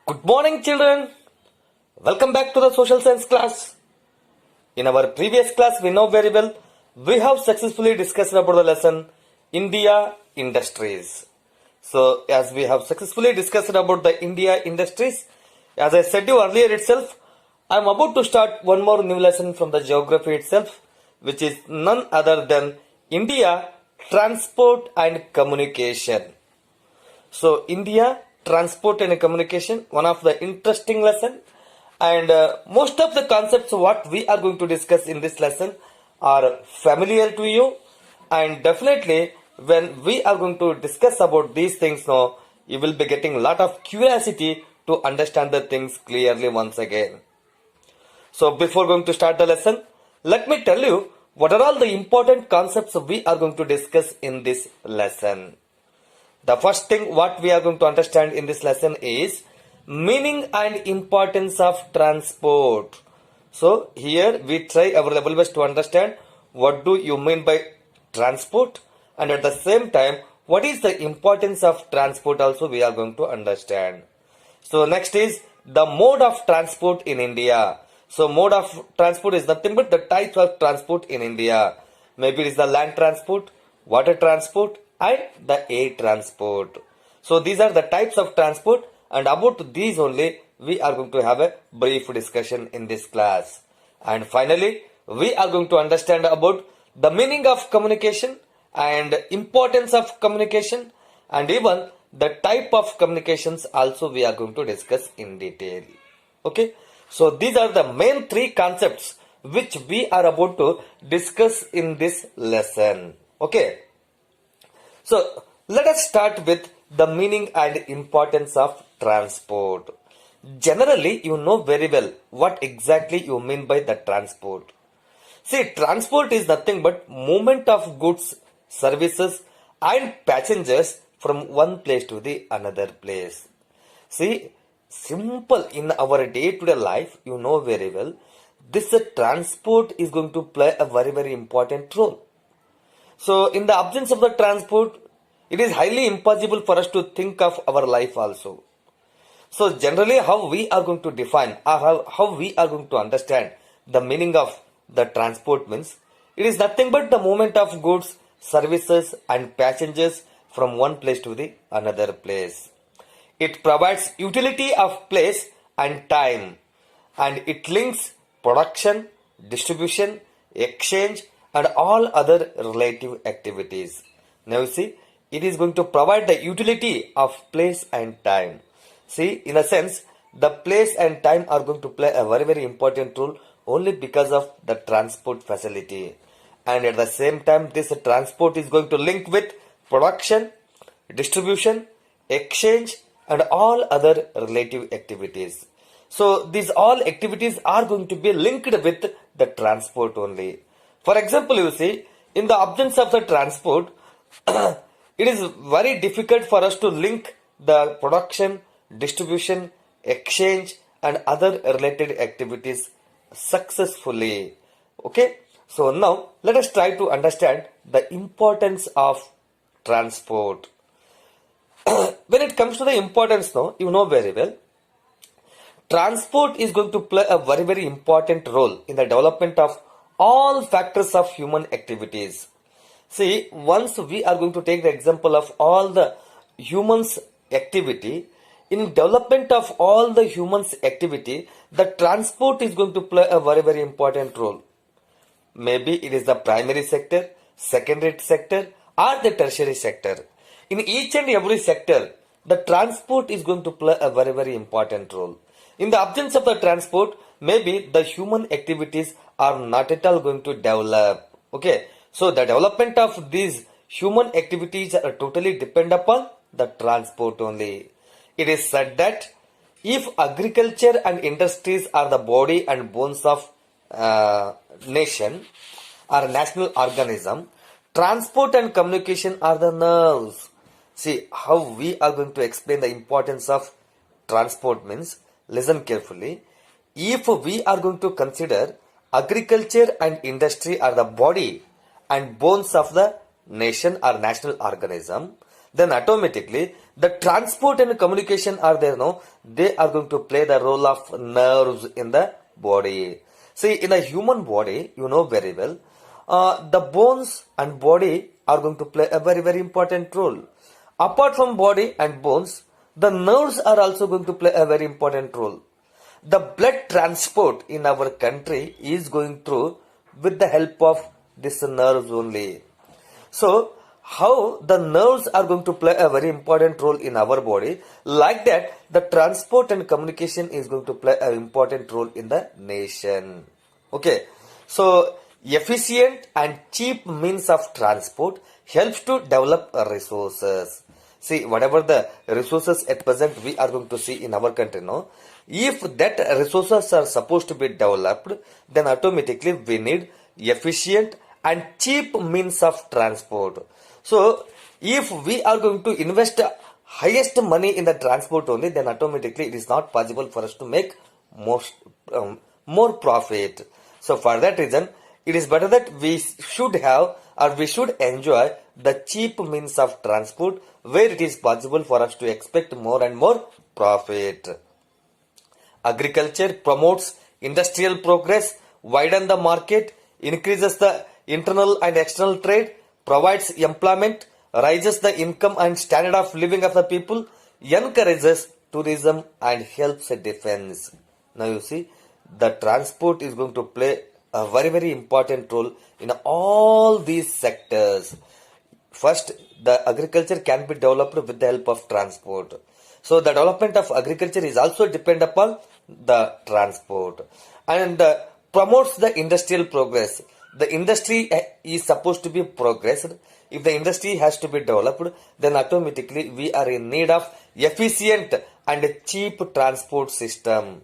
Good morning, children. Welcome back to the social science class. In our previous class, we know very well, we have successfully discussed about the lesson India Industries. So, as we have successfully discussed about the India Industries, as I said you earlier itself, I am about to start one more new lesson from the geography itself, which is none other than India Transport and Communication. So, India, transport and communication, one of the interesting lesson. And most of the concepts what we are going to discuss in this lesson are familiar to you. And definitely, when we are going to discuss about these things now, you will be getting a lot of curiosity to understand the things clearly once again. So, before going to start the lesson, let me tell you what are all the important concepts we are going to discuss in this lesson. The first thing what we are going to understand in this lesson is meaning and importance of transport. So here we try our level best to understand what do you mean by transport, and at the same time what is the importance of transport also we are going to understand. So next is the mode of transport in India. So mode of transport is nothing but the types of transport in India. Maybe it is the land transport, water transport and the air transport. So these are the types of transport, and about these only we are going to have a brief discussion in this class. And finally, we are going to understand about the meaning of communication and importance of communication, and even the type of communications also we are going to discuss in detail. Okay, so these are the main three concepts which we are about to discuss in this lesson. Okay. So, let us start with the meaning and importance of transport. Generally, you know very well what exactly you mean by the transport. See, transport is nothing but movement of goods, services and passengers from one place to the another place. See, simple in our day-to-day life, you know very well, this transport is going to play a very important role. So, in the absence of the transport, it is highly impossible for us to think of our life also. So, generally, how we are going to define or how we are going to understand the meaning of the transport means, it is nothing but the movement of goods, services and passengers from one place to the another place. It provides utility of place and time, and it links production, distribution, exchange and all other relative activities. Now you see, it is going to provide the utility of place and time. See, in a sense, the place and time are going to play a very important role only because of the transport facility. And at the same time, this transport is going to link with production, distribution, exchange and all other relative activities. So, these all activities are going to be linked with the transport only. For example, you see, in the absence of the transport, it is very difficult for us to link the production, distribution, exchange and other related activities successfully. Okay, so now let us try to understand the importance of transport. When it comes to the importance now, you know very well, transport is going to play a very important role in the development of all factors of human activities. See, once we are going to take the example of all the humans activity, in development of all the humans activity, the transport is going to play a very important role. Maybe it is the primary sector, secondary sector or the tertiary sector. In each and every sector, the transport is going to play a very important role. In the absence of the transport, maybe the human activities are not at all going to develop. Okay, so the development of these human activities are totally depend upon the transport only. It is said that if agriculture and industries are the body and bones of nation or national organism, transport and communication are the nerves. See, how we are going to explain the importance of transport means, listen carefully. If we are going to consider agriculture and industry are the body and bones of the nation or national organism, then automatically the transport and communication are there, no? They are going to play the role of nerves in the body. See, in the human body, you know very well, the bones and body are going to play a very, very important role. Apart from body and bones, the nerves are also going to play a very important role. The blood transport in our country is going through with the help of this nerves only. So, how the nerves are going to play a very important role in our body, like that the transport and communication is going to play an important role in the nation. Okay, so efficient and cheap means of transport helps to develop resources. See, whatever the resources at present we are going to see in our country, no? If that resources are supposed to be developed, then automatically we need efficient and cheap means of transport. So, if we are going to invest highest money in the transport only, then automatically it is not possible for us to make more profit. So, for that reason, it is better that we should have or we should enjoy the cheap means of transport where it is possible for us to expect more and more profit. Agriculture promotes industrial progress, widens the market, increases the internal and external trade, provides employment, raises the income and standard of living of the people, encourages tourism and helps defense. Now you see, the transport is going to play a very, very important role in all these sectors. First, the agriculture can be developed with the help of transport. So the development of agriculture is also dependent upon the transport and promotes the industrial progress. The industry is supposed to be progressed. If the industry has to be developed, then automatically we are in need of efficient and cheap transport system.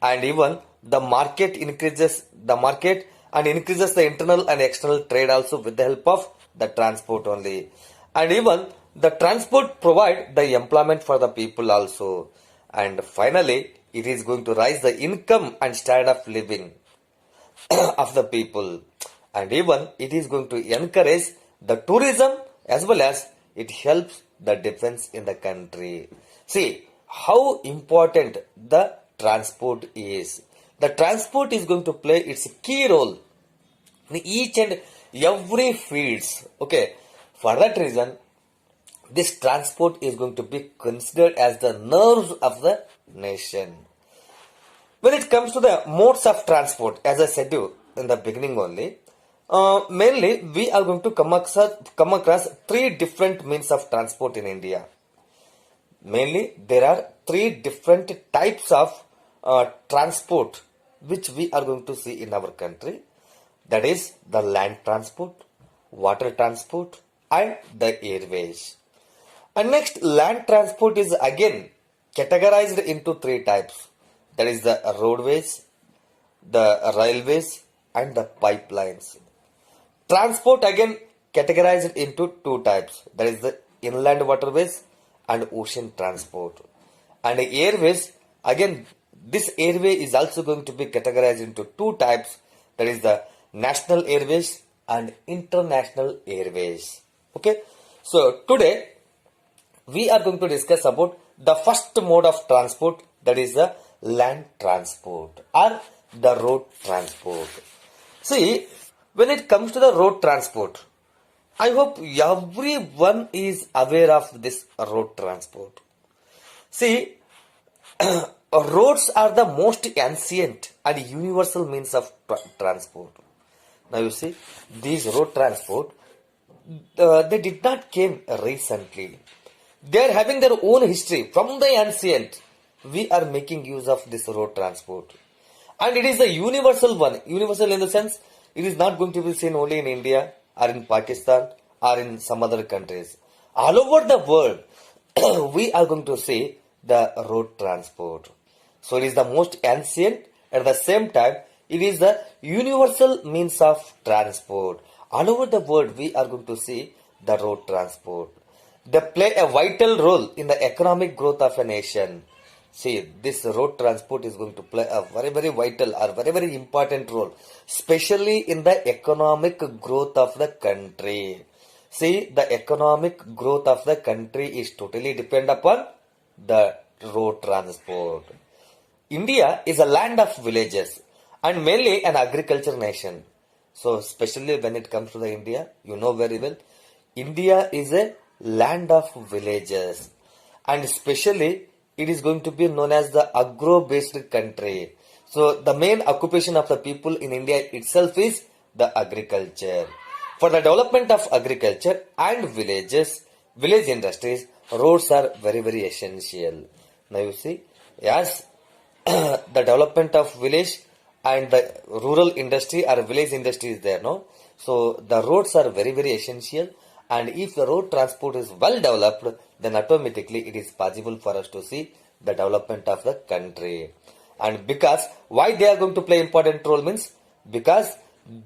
And even the market increases and increases the internal and external trade also with the help of the transport only. And even the transport provide the employment for the people also. And finally, it is going to raise the income and standard of living of the people. And even it is going to encourage the tourism as well as it helps the defense in the country. See how important the transport is. The transport is going to play its key role in each and every fields. Okay, for that reason, this transport is going to be considered as the nerves of the nation. When it comes to the modes of transport, as I said you in the beginning only, mainly we are going to come across three different means of transport in India. Mainly there are three different types of transport which we are going to see in our country. That is the land transport, water transport and the airways. And next, land transport is again categorized into three types. That is the roadways, the railways and the pipelines. Transport again categorized into two types. That is the inland waterways and ocean transport. And the airways, again this airway is also going to be categorized into two types. That is the national airways and international airways. Okay. So today we are going to discuss about the first mode of transport, that is the land transport or the road transport. See, when it comes to the road transport, I hope everyone is aware of this road transport. See, roads are the most ancient and universal means of transport. Now you see, these road transport, they did not came recently. They are having their own history. From the ancient, we are making use of this road transport. And it is the universal one. Universal in the sense, it is not going to be seen only in India or in Pakistan or in some other countries. All over the world, we are going to see the road transport. So it is the most ancient. At the same time, it is the universal means of transport. All over the world, we are going to see the road transport. They play a vital role in the economic growth of a nation. See, this road transport is going to play a very, very vital or very, very important role, especially in the economic growth of the country. See, the economic growth of the country is totally depend upon the road transport. India is a land of villages and mainly an agriculture nation. So, especially when it comes to the India, you know very well, India is a land of villages, and especially it is going to be known as the agro-based country. So, the main occupation of the people in India itself is the agriculture. For the development of agriculture and village industries, roads are very, very essential. Now you see, as the development of village and the rural industry or village industry is there, no? So the roads are very, very essential, and if the road transport is well developed, then automatically it is possible for us to see the development of the country. And because why they are going to play important role means because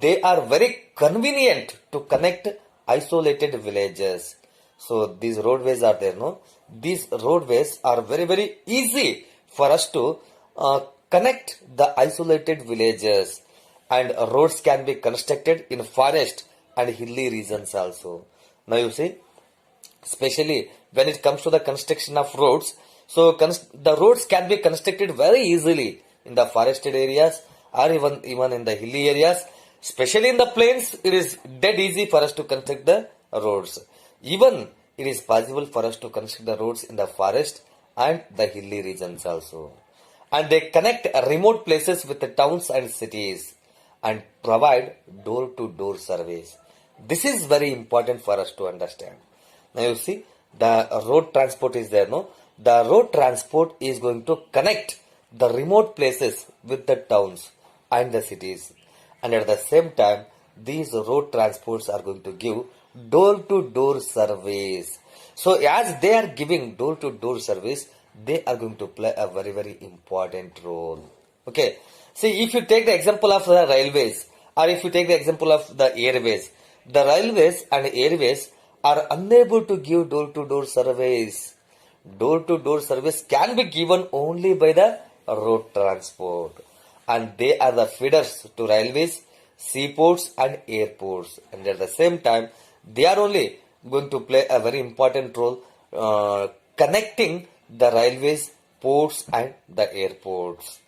they are very convenient to connect isolated villages. So these roadways are there, no? These roadways are very, very easy for us to connect the isolated villages, and roads can be constructed in forest and hilly regions also. Now you see, especially when it comes to the construction of roads, so the roads can be constructed very easily in the forested areas or even in the hilly areas. Especially in the plains, it is dead easy for us to construct the roads. Even it is possible for us to construct the roads in the forest and the hilly regions also. And they connect remote places with the towns and cities and provide door-to-door service. This is very important for us to understand. Now you see, the road transport is there, no? The road transport is going to connect the remote places with the towns and the cities. And at the same time, these road transports are going to give door-to-door service. So as they are giving door-to-door service, they are going to play a very, very important role. Okay. See, if you take the example of the railways, or if you take the example of the airways, the railways and airways are unable to give door-to-door service. Door-to-door service can be given only by the road transport. And they are the feeders to railways, seaports and airports. And at the same time, they are only going to play a very important role connecting the railways, ports and the airports.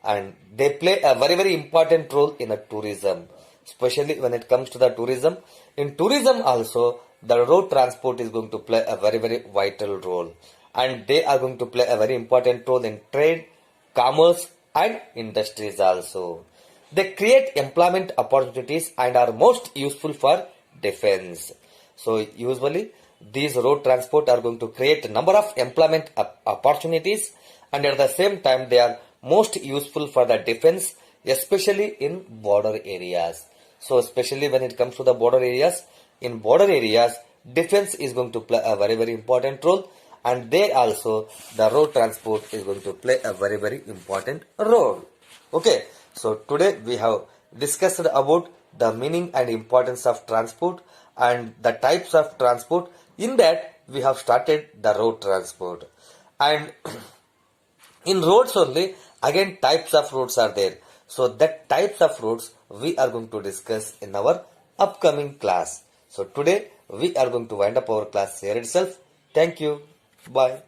And they play a very, very important role in a tourism. Especially when it comes to the tourism. In tourism also, the road transport is going to play a very, very vital role. And they are going to play a very important role in trade, commerce and industries also. They create employment opportunities and are most useful for defense. So usually these road transport are going to create a number of employment opportunities, and at the same time they are most useful for the defense, especially in border areas. So especially when it comes to the border areas, in border areas defense is going to play a very, very important role. And there also the road transport is going to play a very, very important role. Okay, so today we have discussed about the meaning and importance of transport and the types of transport. In that we have started the road transport. And in roads only, again types of roads are there. So that types of roads we are going to discuss in our upcoming class. So today we are going to wind up our class here itself. Thank you. Bye.